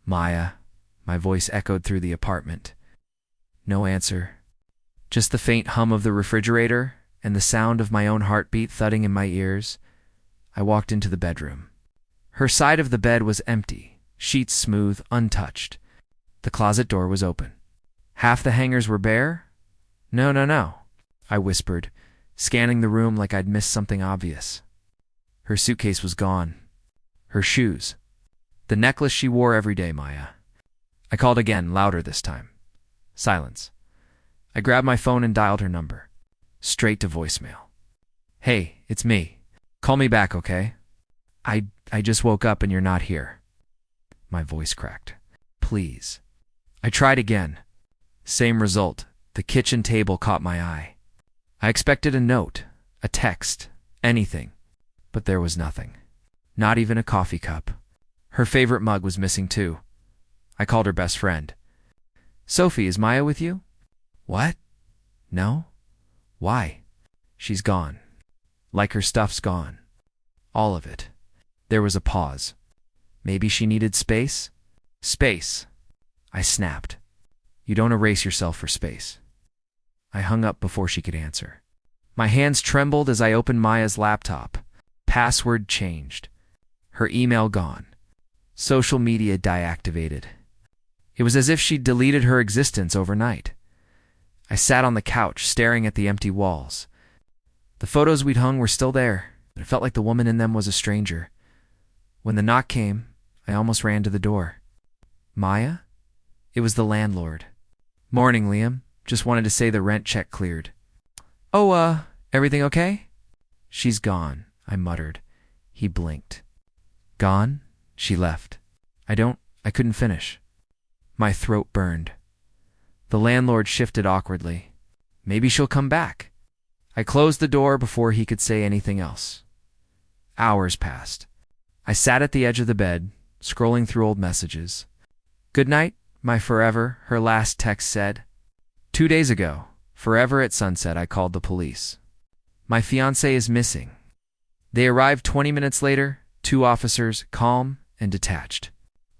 Maya, my voice echoed through the apartment. No answer. Just the faint hum of the refrigerator and the sound of my own heartbeat thudding in my ears. I walked into the bedroom. Her side of the bed was empty, sheets smooth, untouched. The closet door was open. Half the hangers were bare? No, I whispered, scanning the room like I'd missed something obvious. Her suitcase was gone. Her shoes. The necklace she wore every day, Maya. I called again, louder this time. Silence. I grabbed my phone and dialed her number. Straight to voicemail. Hey, it's me. Call me back, okay? I just woke up and you're not here. My voice cracked. Please. I tried again. Same result. The kitchen table caught my eye. I expected a note, a text, anything. But there was nothing. Not even a coffee cup. Her favorite mug was missing too. I called her best friend. Sophie, is Maya with you? What? No? Why? She's gone. Like her stuff's gone. All of it. There was a pause. Maybe she needed space? Space. I snapped. You don't erase yourself for space. I hung up before she could answer. My hands trembled as I opened Maya's laptop. Password changed. Her email gone. Social media deactivated. It was as if she'd deleted her existence overnight. I sat on the couch, staring at the empty walls. The photos we'd hung were still there, but it felt like the woman in them was a stranger. When the knock came, I almost ran to the door. Maya? It was the landlord. Morning, Liam. Just wanted to say the rent check cleared. Oh, everything okay? She's gone, I muttered. He blinked. Gone? She left. I couldn't finish. My throat burned. The landlord shifted awkwardly. Maybe she'll come back. I closed the door before he could say anything else. Hours passed. I sat at the edge of the bed, scrolling through old messages. Good night, my forever, her last text said. 2 days ago, forever at sunset, I called the police. My fiancé is missing. They arrived 20 minutes later, 2 officers, calm and detached.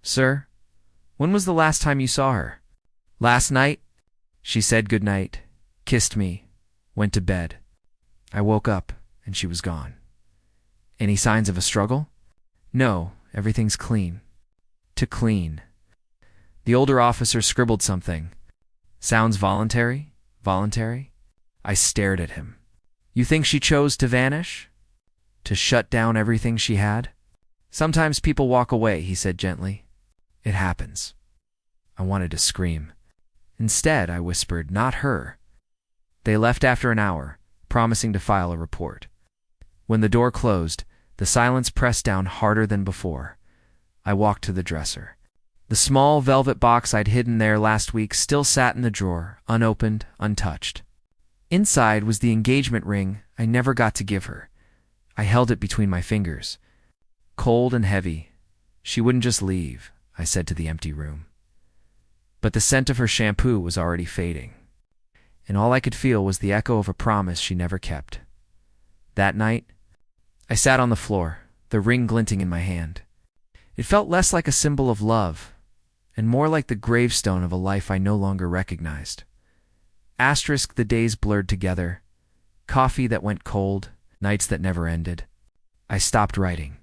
Sir, when was the last time you saw her? Last night. She said goodnight, kissed me, went to bed. I woke up and she was gone. Any signs of a struggle? No, everything's clean. To clean. The older officer scribbled something. Sounds voluntary? Voluntary? I stared at him. You think she chose to vanish? To shut down everything she had? Sometimes people walk away, he said gently. It happens. I wanted to scream. Instead, I whispered, not her. They left after an hour, promising to file a report. When the door closed, the silence pressed down harder than before. I walked to the dresser. The small velvet box I'd hidden there last week still sat in the drawer, unopened, untouched. Inside was the engagement ring I never got to give her. I held it between my fingers. Cold and heavy. She wouldn't just leave, I said to the empty room. But the scent of her shampoo was already fading, and all I could feel was the echo of a promise she never kept. That night, I sat on the floor, the ring glinting in my hand. It felt less like a symbol of love, and more like the gravestone of a life I no longer recognized. Asterisk the days blurred together, coffee that went cold, nights that never ended. I stopped writing.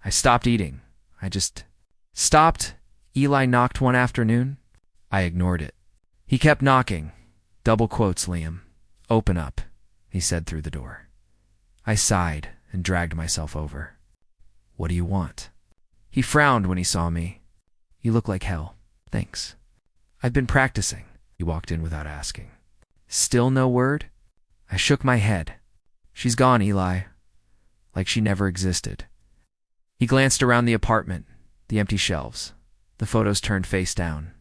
I stopped eating. I just stopped. Eli knocked one afternoon. I ignored it. He kept knocking. Double quotes, Liam. Open up, he said through the door. I sighed and dragged myself over. What do you want? He frowned when he saw me. You look like hell. Thanks. I've been practicing. He walked in without asking. Still no word? I shook my head. She's gone, Eli. Like she never existed. He glanced around the apartment, the empty shelves, the photos turned face down.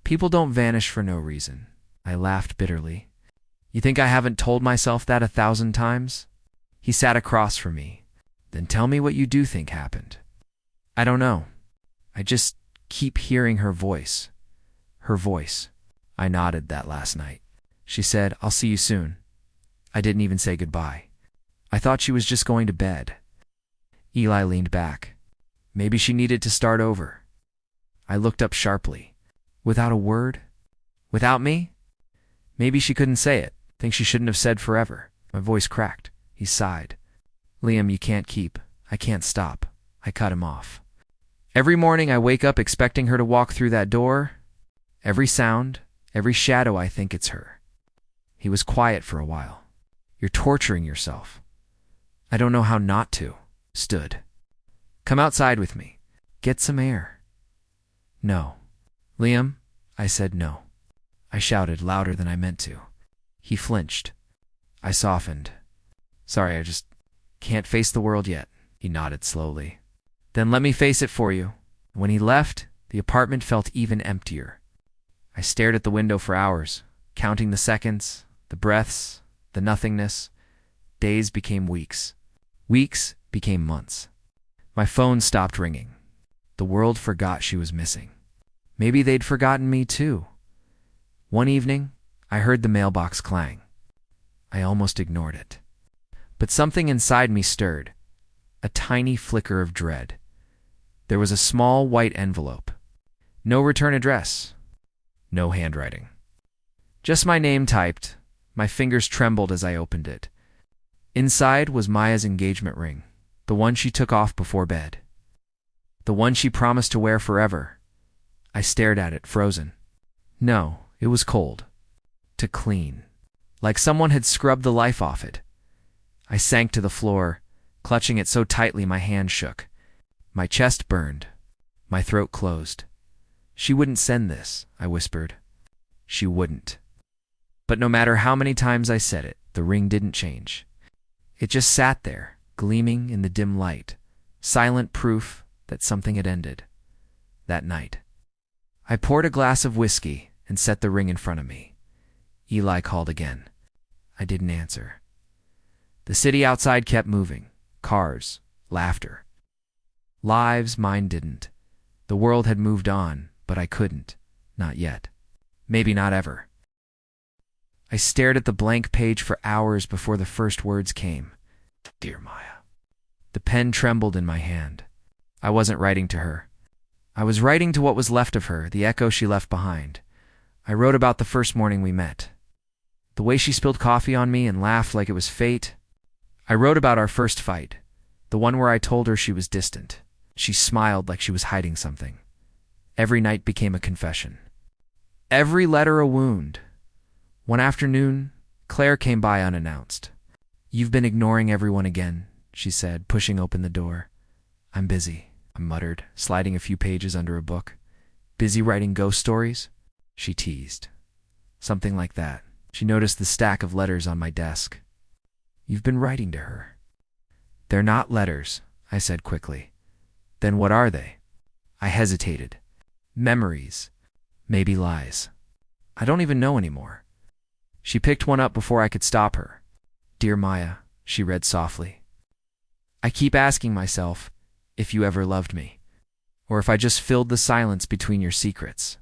People don't vanish for no reason. I laughed bitterly. You think I haven't told myself that 1,000 times? He sat across from me. Then tell me what you do think happened. I don't know. I just keep hearing her voice. Her voice. I nodded that last night. She said, I'll see you soon. I didn't even say goodbye. I thought she was just going to bed. Eli leaned back. Maybe she needed to start over. I looked up sharply. Without a word? Without me? Maybe she couldn't say it. Things she shouldn't have said forever. My voice cracked. He sighed. Liam, you can't keep. I can't stop. I cut him off. Every morning I wake up expecting her to walk through that door. Every sound, every shadow, I think it's her. He was quiet for a while. You're torturing yourself. I don't know how not to. Stood. Come outside with me. Get some air. No. Liam, I said no. I shouted louder than I meant to. He flinched. I softened. Sorry, I just can't face the world yet. He nodded slowly. Then let me face it for you. When he left, the apartment felt even emptier. I stared at the window for hours, counting the seconds, the breaths, the nothingness. Days became weeks. Weeks became months. My phone stopped ringing. The world forgot she was missing. Maybe they'd forgotten me too. One evening, I heard the mailbox clang. I almost ignored it. But something inside me stirred, a tiny flicker of dread. There was a small white envelope. No return address. No handwriting. Just my name typed. My fingers trembled as I opened it. Inside was Maya's engagement ring, the one she took off before bed. The one she promised to wear forever. I stared at it, frozen. No, it was cold. To clean. Like someone had scrubbed the life off it. I sank to the floor, clutching it so tightly my hand shook. My chest burned. My throat closed. She wouldn't send this, I whispered. She wouldn't. But no matter how many times I said it, the ring didn't change. It just sat there, gleaming in the dim light, silent proof that something had ended. That night. I poured a glass of whiskey and set the ring in front of me. Eli called again. I didn't answer. The city outside kept moving. Cars, laughter. Lives, mine didn't. The world had moved on, but I couldn't. Not yet. Maybe not ever. I stared at the blank page for hours before the first words came. Dear Maya. The pen trembled in my hand. I wasn't writing to her. I was writing to what was left of her, the echo she left behind. I wrote about the first morning we met. The way she spilled coffee on me and laughed like it was fate. I wrote about our first fight, the one where I told her she was distant. She smiled like she was hiding something. Every night became a confession. Every letter a wound. One afternoon, Claire came by unannounced. You've been ignoring everyone again, she said, pushing open the door. I'm busy, I muttered, sliding a few pages under a book. Busy writing ghost stories? She teased. Something like that. She noticed the stack of letters on my desk. You've been writing to her. They're not letters, I said quickly. Then what are they? I hesitated. Memories. Maybe lies. I don't even know anymore. She picked one up before I could stop her. Dear Maya, she read softly. I keep asking myself if you ever loved me, or if I just filled the silence between your secrets.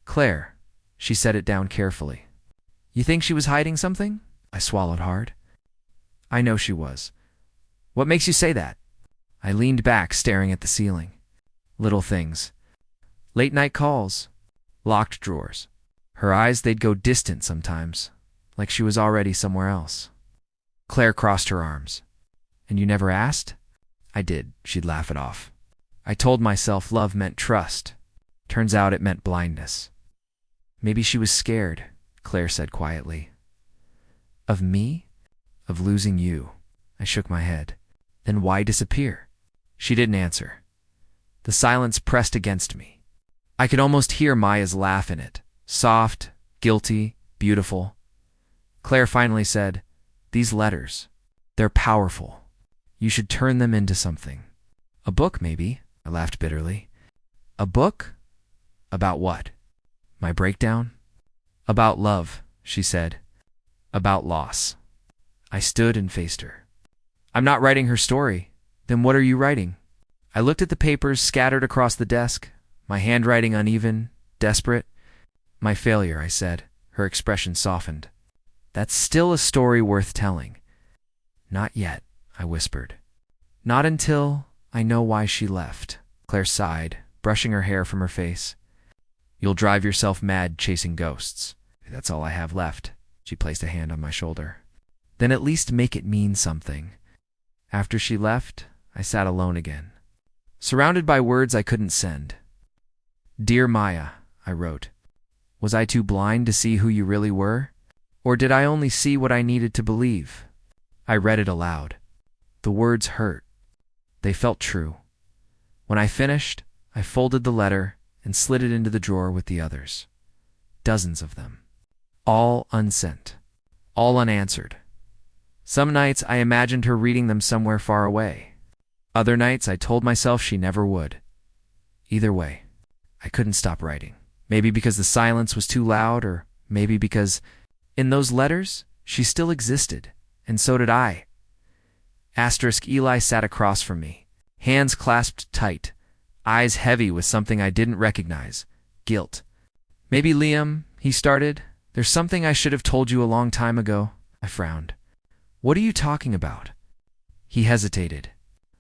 Claire, she set it down carefully. You think she was hiding something? I swallowed hard. I know she was. What makes you say that? I leaned back, staring at the ceiling. Little things. Late night calls. Locked drawers. Her eyes, they'd go distant sometimes, like she was already somewhere else. Claire crossed her arms. And you never asked? I did. She'd laugh it off. I told myself love meant trust. Turns out it meant blindness. Maybe she was scared, Claire said quietly. Of me? Of losing you. I shook my head. Then why disappear? She didn't answer. The silence pressed against me. I could almost hear Maya's laugh in it. Soft, guilty, beautiful. Claire finally said, These letters, they're powerful. You should turn them into something. A book, maybe, I laughed bitterly. A book? About what? My breakdown? About love, she said. About loss. I stood and faced her. I'm not writing her story. Then what are you writing? I looked at the papers scattered across the desk, my handwriting uneven, desperate. My failure, I said. Her expression softened. That's still a story worth telling. Not yet, I whispered. Not until I know why she left. Claire sighed, brushing her hair from her face. You'll drive yourself mad chasing ghosts. That's all I have left. She placed a hand on my shoulder. Then at least make it mean something. After she left, I sat alone again, surrounded by words I couldn't send. Dear Maya, I wrote. Was I too blind to see who you really were? Or did I only see what I needed to believe? I read it aloud. The words hurt. They felt true. When I finished, I folded the letter and slid it into the drawer with the others. Dozens of them. All unsent. All unanswered. Some nights I imagined her reading them somewhere far away. Other nights I told myself she never would. Either way, I couldn't stop writing. Maybe because the silence was too loud, or maybe because in those letters she still existed, and so did I. Asterisk Eli sat across from me, hands clasped tight, eyes heavy with something I didn't recognize, guilt. Maybe Liam, he started. There's something I should have told you a long time ago. I frowned. What are you talking about? He hesitated.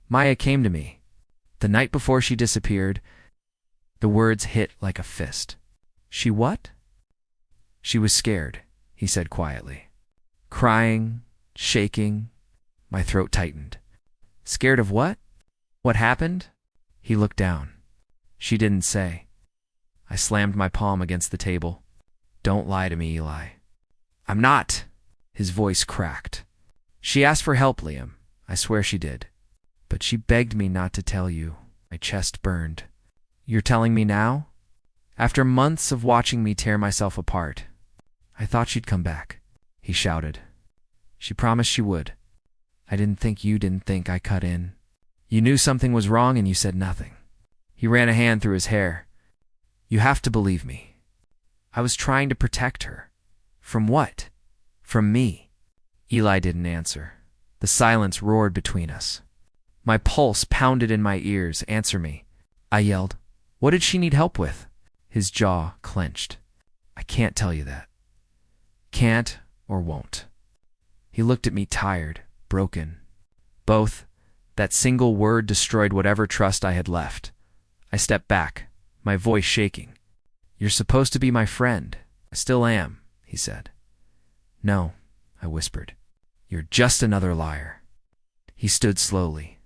Maya came to me. The night before she disappeared, the words hit like a fist. She what? She was scared, he said quietly. Crying, shaking. My throat tightened. Scared of what? What happened? He looked down. She didn't say. I slammed my palm against the table. Don't lie to me, Eli. I'm not. His voice cracked. She asked for help, Liam. I swear she did. But she begged me not to tell you. My chest burned. You're telling me now? After months of watching me tear myself apart. I thought she'd come back, he shouted. She promised she would. I didn't think you didn't think I cut in. You knew something was wrong and you said nothing. He ran a hand through his hair. You have to believe me. I was trying to protect her. From what? From me. Eli didn't answer. The silence roared between us. My pulse pounded in my ears. Answer me. I yelled. What did she need help with? His jaw clenched. I can't tell you that. Can't or won't. He looked at me tired, broken. Both. That single word destroyed whatever trust I had left. I stepped back, my voice shaking. You're supposed to be my friend. I still am, he said. No, I whispered. You're just another liar. He stood slowly.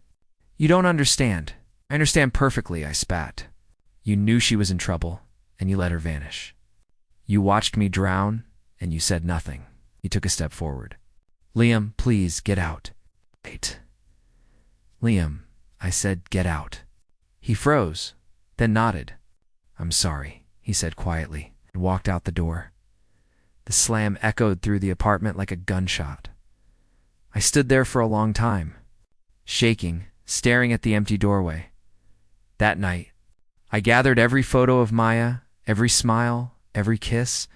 You don't understand. I understand perfectly, I spat. You knew she was in trouble, and you let her vanish. You watched me drown, and you said nothing. He took a step forward. Liam, please, get out. Wait. Liam, I said, get out. He froze, then nodded. I'm sorry, he said quietly, and walked out the door. The slam echoed through the apartment like a gunshot. I stood there for a long time, shaking, staring at the empty doorway. That night, I gathered every photo of Maya, every smile, every kiss,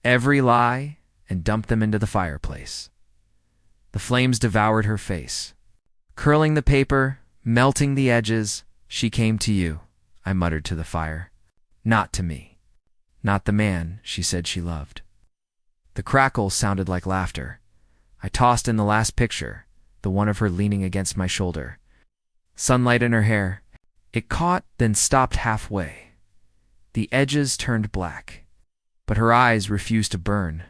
every lie, and dumped them into the fireplace. The flames devoured her face. Curling the paper, melting the edges, she came to you, I muttered to the fire. Not to me. Not the man she said she loved. The crackle sounded like laughter. I tossed in the last picture, the one of her leaning against my shoulder. Sunlight in her hair. It caught, then stopped halfway. The edges turned black, but her eyes refused to burn.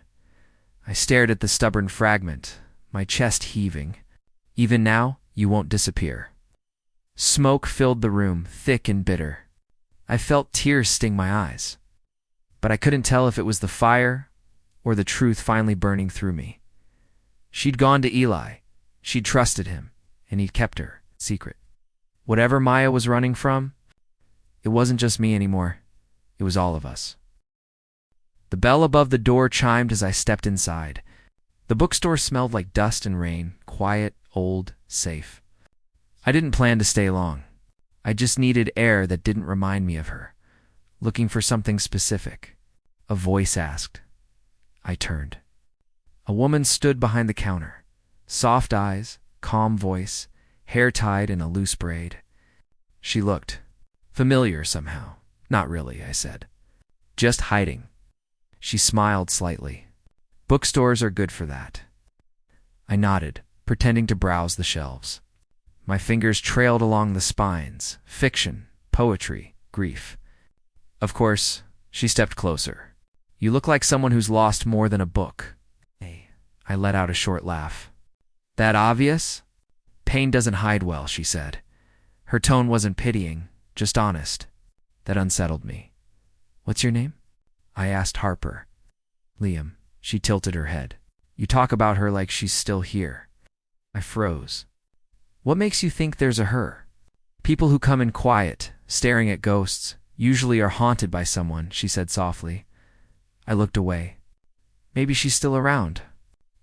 I stared at the stubborn fragment, my chest heaving. Even now, you won't disappear. Smoke filled the room, thick and bitter. I felt tears sting my eyes, but I couldn't tell if it was the fire or the truth finally burning through me. She'd gone to Eli. She'd trusted him, and he'd kept her secret. Whatever Maya was running from, it wasn't just me anymore. It was all of us. The bell above the door chimed as I stepped inside. The bookstore smelled like dust and rain, quiet, old, safe. I didn't plan to stay long. I just needed air that didn't remind me of her, looking for something specific. A voice asked. I turned. A woman stood behind the counter. Soft eyes, calm voice, hair tied in a loose braid. She looked familiar somehow. Not really, I said. Just hiding. She smiled slightly. Bookstores are good for that. I nodded, pretending to browse the shelves. My fingers trailed along the spines. Fiction, poetry, grief. Of course, she stepped closer. You look like someone who's lost more than a book. Hey. I let out a short laugh. That obvious? Pain doesn't hide well, she said. Her tone wasn't pitying, just honest. That unsettled me. What's your name? I asked Harper. Liam. She tilted her head. You talk about her like she's still here. I froze. What makes you think there's a her? People who come in quiet, staring at ghosts, usually are haunted by someone, she said softly. I looked away. Maybe she's still around.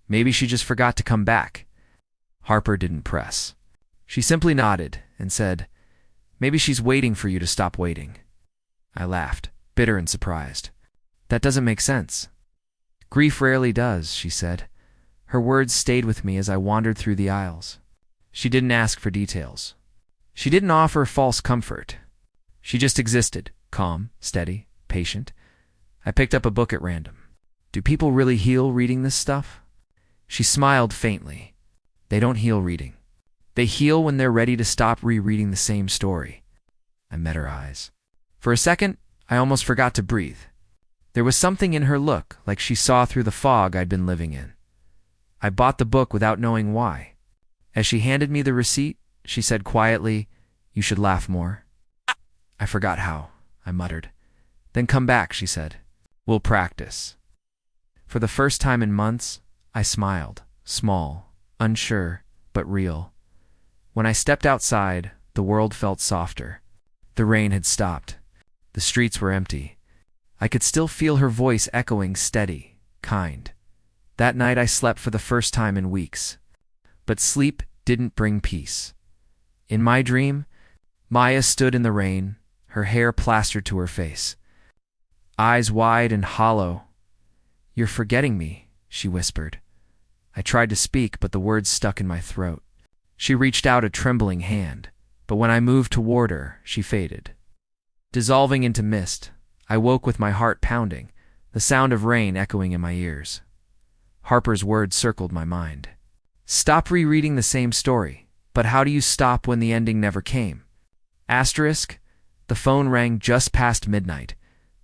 Maybe she just forgot to come back. Harper didn't press. She simply nodded and said, Maybe she's waiting for you to stop waiting. I laughed, bitter and surprised. That doesn't make sense. Grief rarely does, she said. Her words stayed with me as I wandered through the aisles. She didn't ask for details. She didn't offer false comfort. She just existed, calm, steady, patient. I picked up a book at random. Do people really heal reading this stuff? She smiled faintly. They don't heal reading. They heal when they're ready to stop rereading the same story. I met her eyes. For a second, I almost forgot to breathe. There was something in her look, like she saw through the fog I'd been living in. I bought the book without knowing why. As she handed me the receipt, she said quietly, You should laugh more. I forgot how, I muttered. Then come back, she said. We'll practice. For the first time in months, I smiled, small, unsure, but real. When I stepped outside, the world felt softer. The rain had stopped. The streets were empty. I could still feel her voice echoing steady, kind. That night I slept for the first time in weeks. But sleep didn't bring peace. In my dream, Maya stood in the rain, her hair plastered to her face. Eyes wide and hollow. You're forgetting me, she whispered. I tried to speak, but the words stuck in my throat. She reached out a trembling hand, but when I moved toward her, she faded. Dissolving into mist, I woke with my heart pounding, the sound of rain echoing in my ears. Harper's words circled my mind. Stop rereading the same story, but how do you stop when the ending never came? Asterisk, the phone rang just past midnight,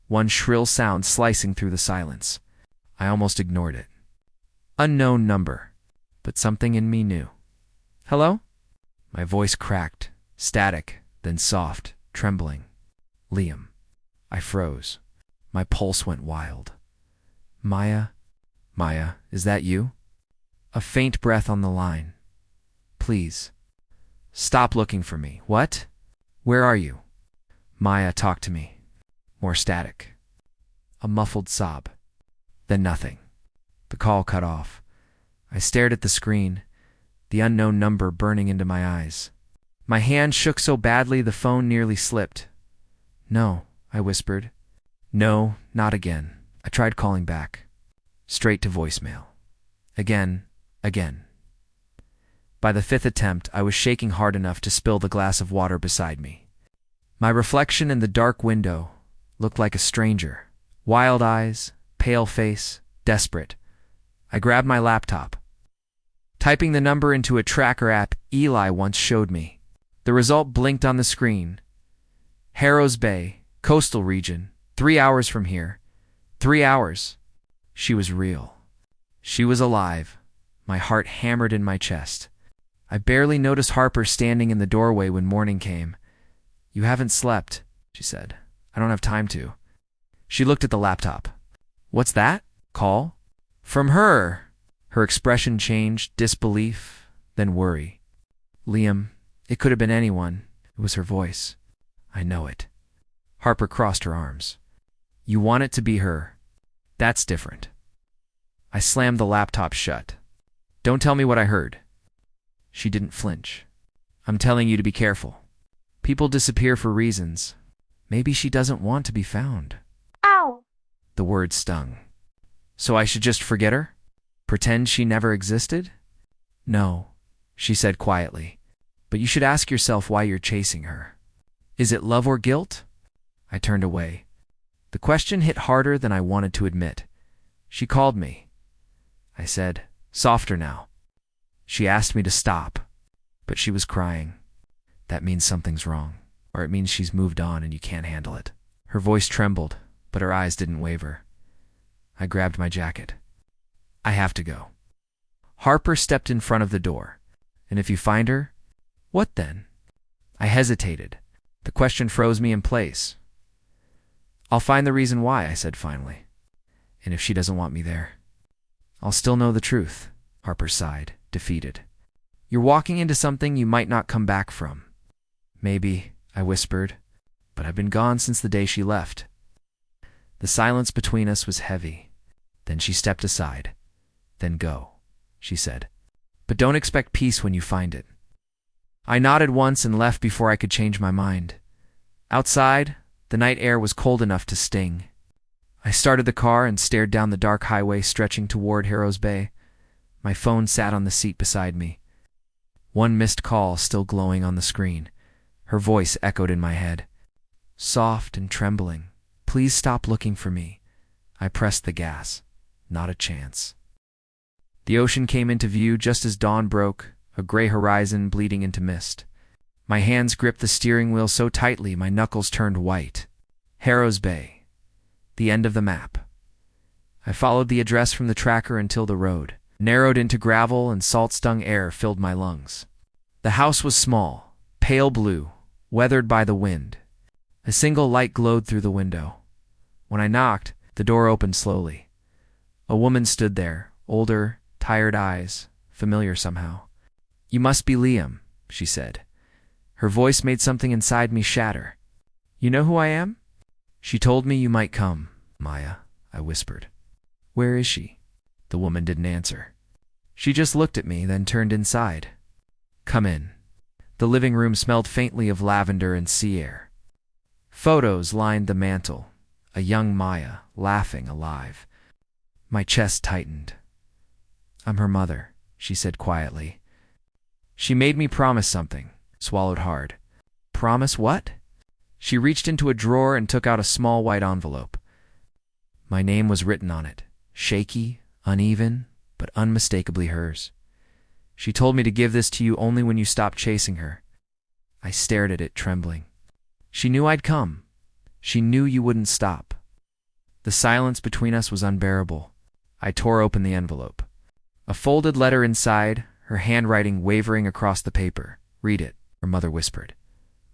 one shrill sound slicing through the silence. I almost ignored it. Unknown number, but something in me knew. Hello? My voice cracked, static, then soft, trembling. Liam. I froze. My pulse went wild. Maya, is that you? A faint breath on the line. Please. Stop looking for me. What? Where are you? Maya, talk to me. More static. A muffled sob. Then nothing. The call cut off. I stared at the screen, the unknown number burning into my eyes. My hand shook so badly the phone nearly slipped. No, I whispered. No, not again. I tried calling back. Straight to voicemail. Again. By the fifth attempt, I was shaking hard enough to spill the glass of water beside me. My reflection in the dark window looked like a stranger. Wild eyes, pale face, desperate. I grabbed my laptop. Typing the number into a tracker app Eli once showed me. The result blinked on the screen. Harrows Bay, coastal region, 3 hours from here. 3 hours. She was real. She was alive. My heart hammered in my chest. I barely noticed Harper standing in the doorway when morning came. You haven't slept, she said. I don't have time to. She looked at the laptop. What's that? Call? From her. Her expression changed, disbelief, then worry. Liam, it could have been anyone. It was her voice. I know it. Harper crossed her arms. You want it to be her. That's different. I slammed the laptop shut. Don't tell me what I heard. She didn't flinch. I'm telling you to be careful. People disappear for reasons. Maybe she doesn't want to be found. Ow! The word stung. So I should just forget her? Pretend she never existed? No, she said quietly. But you should ask yourself why you're chasing her. Is it love or guilt? I turned away. The question hit harder than I wanted to admit. She called me. I said, softer now. She asked me to stop, but she was crying. That means something's wrong. or it means she's moved on and you can't handle it." Her voice trembled, but her eyes didn't waver. I grabbed my jacket. "I have to go." Harper stepped in front of the door. "And if you find her, what then?" I hesitated. The question froze me in place. "I'll find the reason why," I said finally. "And if she doesn't want me there, I'll still know the truth." Harper sighed, defeated. "You're walking into something you might not come back from." "Maybe," I whispered, "but I've been gone since the day she left." The silence between us was heavy. Then she stepped aside. "Then go," she said. "But don't expect peace when you find it." I nodded once and left before I could change my mind. Outside, the night air was cold enough to sting. I started the car and stared down the dark highway stretching toward Heroes Bay. My phone sat on the seat beside me. One missed call still glowing on the screen. Her voice echoed in my head. Soft and trembling. "Please stop looking for me." I pressed the gas. Not a chance. The ocean came into view just as dawn broke, a gray horizon bleeding into mist. My hands gripped the steering wheel so tightly my knuckles turned white. Heroes Bay. The end of the map. I followed the address from the tracker until the road narrowed into gravel and salt-stung air filled my lungs. The house was small, pale blue, weathered by the wind. A single light glowed through the window. When I knocked, the door opened slowly. A woman stood there, older, tired eyes, familiar somehow. "You must be Liam," she said. Her voice made something inside me shatter. "You know who I am?" "She told me you might come, Maya," I whispered. "Where is she?" The woman didn't answer. She just looked at me, then turned inside. "Come in." The living room smelled faintly of lavender and sea air. Photos lined the mantel. A young Maya, laughing, alive. My chest tightened. "I'm her mother," she said quietly. "She made me promise something," swallowed hard. "Promise what?" She reached into a drawer and took out a small white envelope. My name was written on it, shaky, uneven, but unmistakably hers. "She told me to give this to you only when you stopped chasing her." I stared at it, trembling. She knew I'd come. She knew you wouldn't stop. The silence between us was unbearable. I tore open the envelope. A folded letter inside, her handwriting wavering across the paper. "Read it," her mother whispered.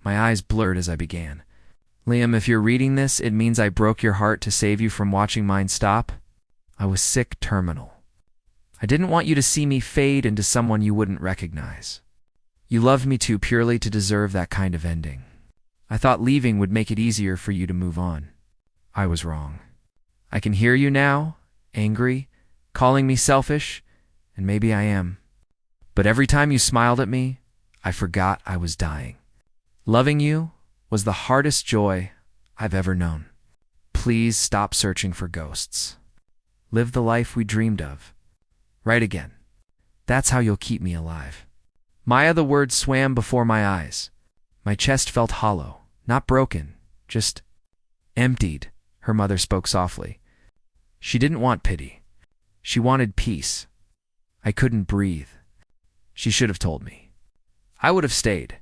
My eyes blurred as I began. "Liam, if you're reading this, it means I broke your heart to save you from watching mine stop." I was sick, terminal. "I didn't want you to see me fade into someone you wouldn't recognize. You loved me too purely to deserve that kind of ending. I thought leaving would make it easier for you to move on. I was wrong. I can hear you now, angry, calling me selfish, and maybe I am. But every time you smiled at me, I forgot I was dying. Loving you was the hardest joy I've ever known. Please stop searching for ghosts. Live the life we dreamed of. Right again. That's how you'll keep me alive." Maya, the words swam before my eyes. My chest felt hollow, not broken, just emptied. Her mother spoke softly. She didn't want pity. She wanted peace. I couldn't breathe. She should have told me. I would have stayed.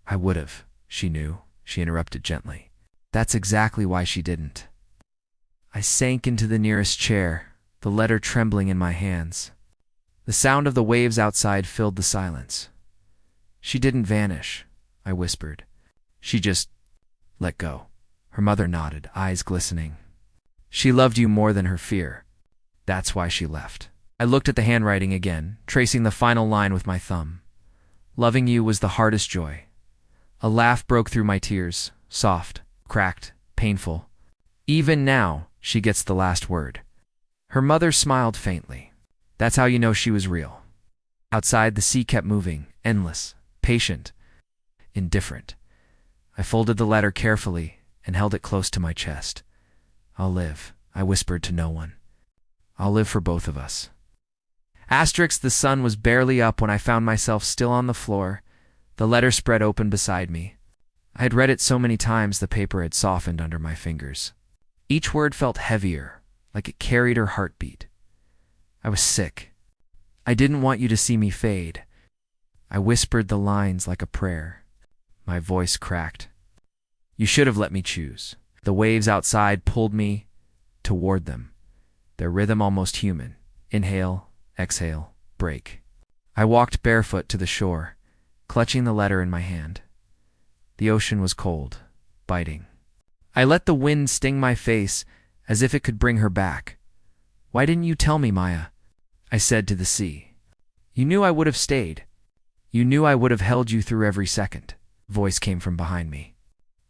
"I would have," she knew, she interrupted gently. "That's exactly why she didn't." I sank into the nearest chair, the letter trembling in my hands. The sound of the waves outside filled the silence. "She didn't vanish," I whispered. "She just let go." Her mother nodded, eyes glistening. "She loved you more than her fear. That's why she left." I looked at the handwriting again, tracing the final line with my thumb. "Loving you was the hardest joy." A laugh broke through my tears, soft, cracked, painful. "Even now, she gets the last word." Her mother smiled faintly. That's how you know she was real. Outside, the sea kept moving, endless, patient, indifferent. I folded the letter carefully and held it close to my chest. "I'll live," I whispered to no one. "I'll live for both of us." The sun was barely up when I found myself still on the floor, the letter spread open beside me. I had read it so many times the paper had softened under my fingers. Each word felt heavier, like it carried her heartbeat. I was sick. "I didn't want you to see me fade." I whispered the lines like a prayer. My voice cracked. You should have let me choose. The waves outside pulled me toward them, their rhythm almost human. Inhale, exhale, break. I walked barefoot to the shore, clutching the letter in my hand. The ocean was cold, biting. I let the wind sting my face as if it could bring her back. "Why didn't you tell me, Maya?" I said to the sea. "You knew I would have stayed. You knew I would have held you through every second." Voice came from behind me.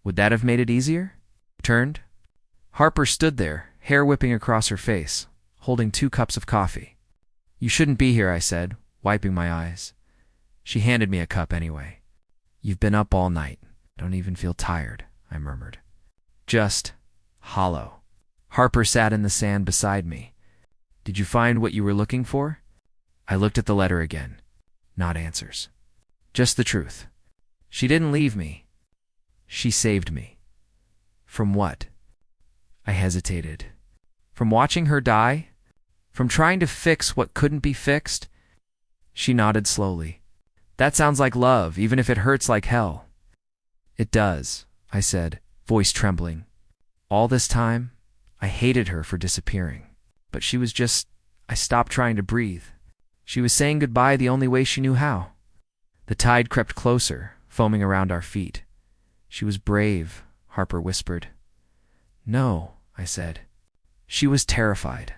"Would that have made it easier?" Turned. Harper stood there, hair whipping across her face, holding 2 cups of coffee. "You shouldn't be here," I said, wiping my eyes. She handed me a cup anyway. "You've been up all night. Don't even feel tired," I murmured. "Just hollow." Harper sat in the sand beside me. "Did you find what you were looking for?" I looked at the letter again. Not answers. Just the truth. She didn't leave me. She saved me. From what? I hesitated. From watching her die? From trying to fix what couldn't be fixed? She nodded slowly. "That sounds like love, even if it hurts like hell." "It does," I said, voice trembling. All this time, I hated her for disappearing. But she was just... I stopped trying to breathe. She was saying goodbye the only way she knew how. The tide crept closer, foaming around our feet. "She was brave," Harper whispered. "No," I said. "She was terrified.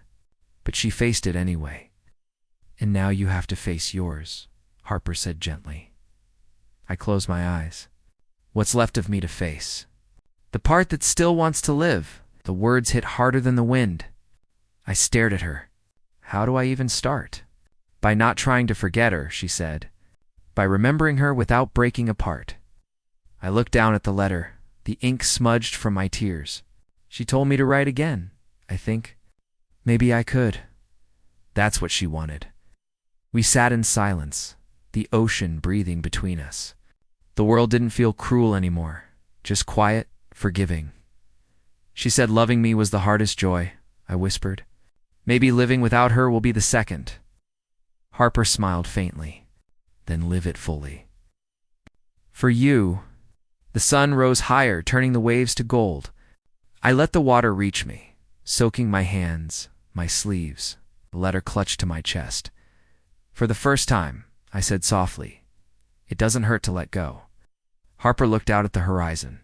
But she faced it anyway." "And now you have to face yours," Harper said gently. I closed my eyes. What's left of me to face? The part that still wants to live. The words hit harder than the wind. I stared at her. How do I even start? "By not trying to forget her," she said. "By remembering her without breaking apart." I looked down at the letter, the ink smudged from my tears. She told me to write again, I think. Maybe I could. That's what she wanted. We sat in silence, the ocean breathing between us. The world didn't feel cruel anymore, just quiet, forgiving. She said loving me was the hardest joy, I whispered. Maybe living without her will be the second. Harper smiled faintly. Then live it fully. For you. The sun rose higher, turning the waves to gold. I let the water reach me, soaking my hands, my sleeves. The letter clutched to my chest. For the first time, I said softly, "It doesn't hurt to let go." Harper looked out at the horizon.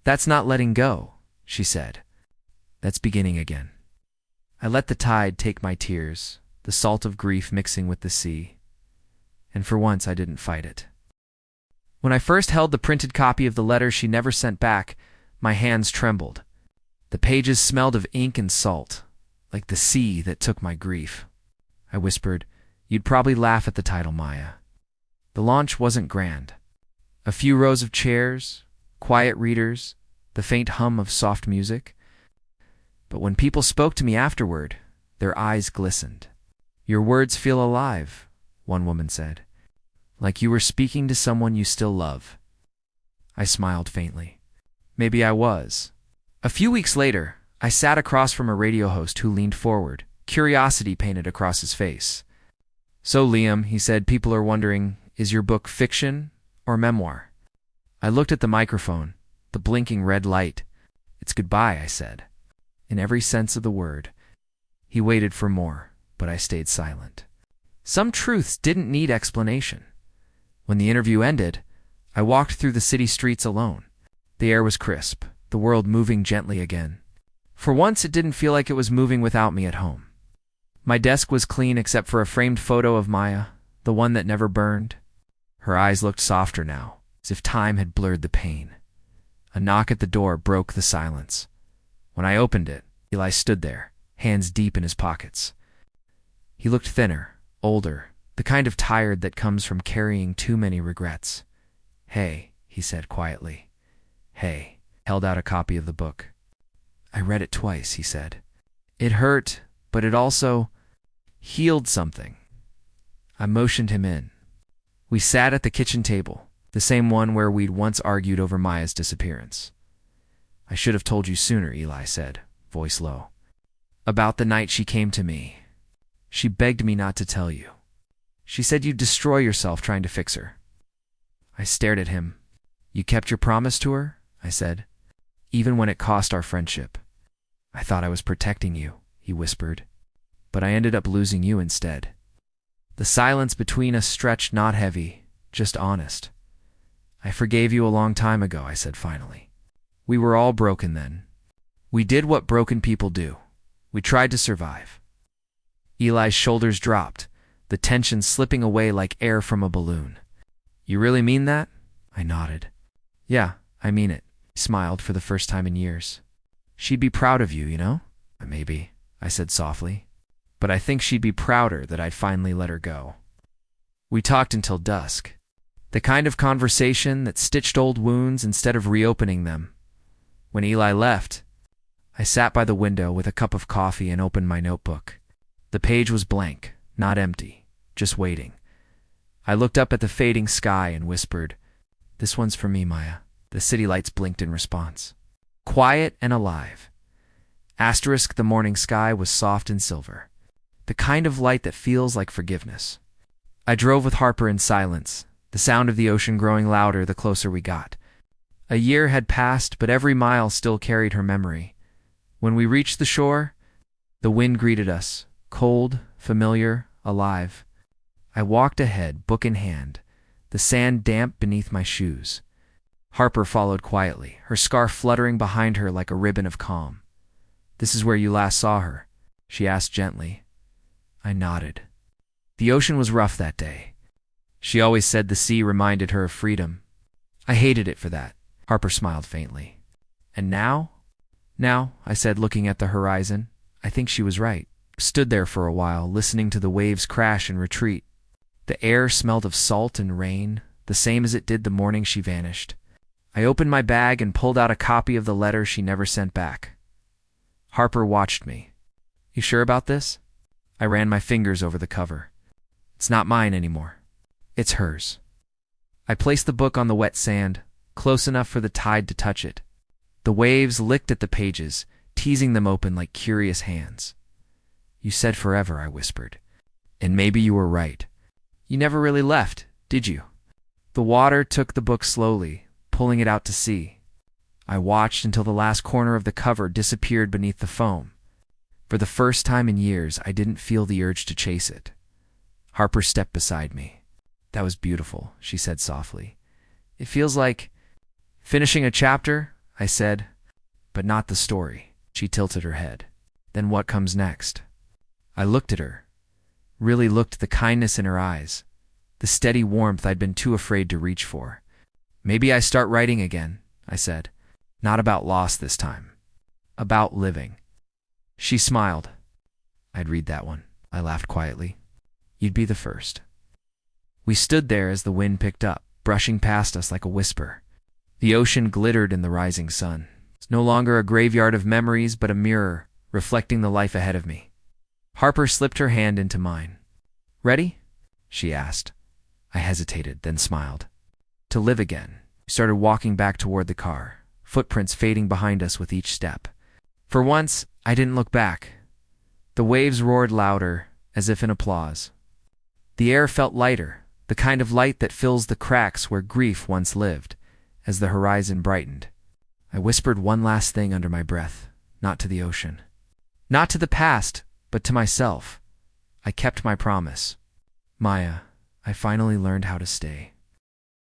"That's not letting go," she said. "That's beginning again." I let the tide take my tears, the salt of grief mixing with the sea. And for once I didn't fight it. When I first held the printed copy of the letter she never sent back, my hands trembled. The pages smelled of ink and salt, like the sea that took my grief. I whispered, "You'd probably laugh at the title, Maya." The launch wasn't grand. A few rows of chairs, quiet readers, the faint hum of soft music. But when people spoke to me afterward, their eyes glistened. "Your words feel alive," one woman said. "Like you were speaking to someone you still love." I smiled faintly. Maybe I was. A few weeks later, I sat across from a radio host who leaned forward, curiosity painted across his face. "So, Liam," he said, "people are wondering, is your book fiction or memoir?" I looked at the microphone, the blinking red light. "It's goodbye," I said, in every sense of the word. He waited for more, but I stayed silent. Some truths didn't need explanation. When the interview ended, I walked through the city streets alone. The air was crisp, the world moving gently again. For once, it didn't feel like it was moving without me at home. My desk was clean except for a framed photo of Maya, the one that never burned. Her eyes looked softer now, as if time had blurred the pain. A knock at the door broke the silence. When I opened it, Eli stood there, hands deep in his pockets. He looked thinner, older, the kind of tired that comes from carrying too many regrets. "Hey," he said quietly. "Hey," held out a copy of the book. "I read it twice," he said. "It hurt, but it also healed something." I motioned him in. We sat at the kitchen table, the same one where we'd once argued over Maya's disappearance. "I should have told you sooner," Eli said, voice low. "About the night she came to me. She begged me not to tell you. She said you'd destroy yourself trying to fix her." I stared at him. "You kept your promise to her?" I said, even when it cost our friendship. I thought I was protecting you, he whispered, but I ended up losing you instead. The silence between us stretched not heavy, just honest. I forgave you a long time ago, I said finally. We were all broken then. We did what broken people do. We tried to survive. Eli's shoulders dropped, the tension slipping away like air from a balloon. You really mean that? I nodded. Yeah, I mean it, he smiled for the first time in years. She'd be proud of you, you know? Maybe, I said softly. But I think she'd be prouder that I'd finally let her go. We talked until dusk. The kind of conversation that stitched old wounds instead of reopening them. When Eli left, I sat by the window with a cup of coffee and opened my notebook. The page was blank, not empty, just waiting. I looked up at the fading sky and whispered, "This one's for me, Maya." The city lights blinked in response. Quiet and alive. Asterisk, the morning sky was soft and silver. The kind of light that feels like forgiveness. I drove with Harper in silence, the sound of the ocean growing louder the closer we got. A year had passed, but every mile still carried her memory. When we reached the shore, the wind greeted us, cold, familiar, alive. I walked ahead, book in hand, the sand damp beneath my shoes. Harper followed quietly, her scarf fluttering behind her like a ribbon of calm. "This is where you last saw her?" she asked gently. I nodded. The ocean was rough that day. She always said the sea reminded her of freedom. I hated it for that. Harper smiled faintly. And now? Now, I said, looking at the horizon. I think she was right. Stood there for a while, listening to the waves crash and retreat. The air smelled of salt and rain, the same as it did the morning she vanished. I opened my bag and pulled out a copy of the letter she never sent back. Harper watched me. "You sure about this?" I ran my fingers over the cover. "It's not mine anymore. It's hers." I placed the book on the wet sand, close enough for the tide to touch it. The waves licked at the pages, teasing them open like curious hands. "You said forever," I whispered. "And maybe you were right. You never really left, did you?" The water took the book slowly, pulling it out to sea. I watched until the last corner of the cover disappeared beneath the foam. For the first time in years, I didn't feel the urge to chase it. Harper stepped beside me. "That was beautiful," she said softly. "It feels like finishing a chapter," I said, "but not the story." She tilted her head. "Then what comes next?" I looked at her, really looked at the kindness in her eyes, the steady warmth I'd been too afraid to reach for. "Maybe I start writing again," I said. "Not about loss this time. About living." She smiled. "I'd read that one," I laughed quietly. "You'd be the first." We stood there as the wind picked up, brushing past us like a whisper. The ocean glittered in the rising sun. It's no longer a graveyard of memories, but a mirror, reflecting the life ahead of me. Harper slipped her hand into mine. "Ready?" she asked. I hesitated, then smiled. "To live again." We started walking back toward the car, footprints fading behind us with each step. For once, I didn't look back. The waves roared louder, as if in applause. The air felt lighter, the kind of light that fills the cracks where grief once lived, as the horizon brightened. I whispered one last thing under my breath, not to the ocean. Not to the past, but to myself. I kept my promise. "Maya, I finally learned how to stay."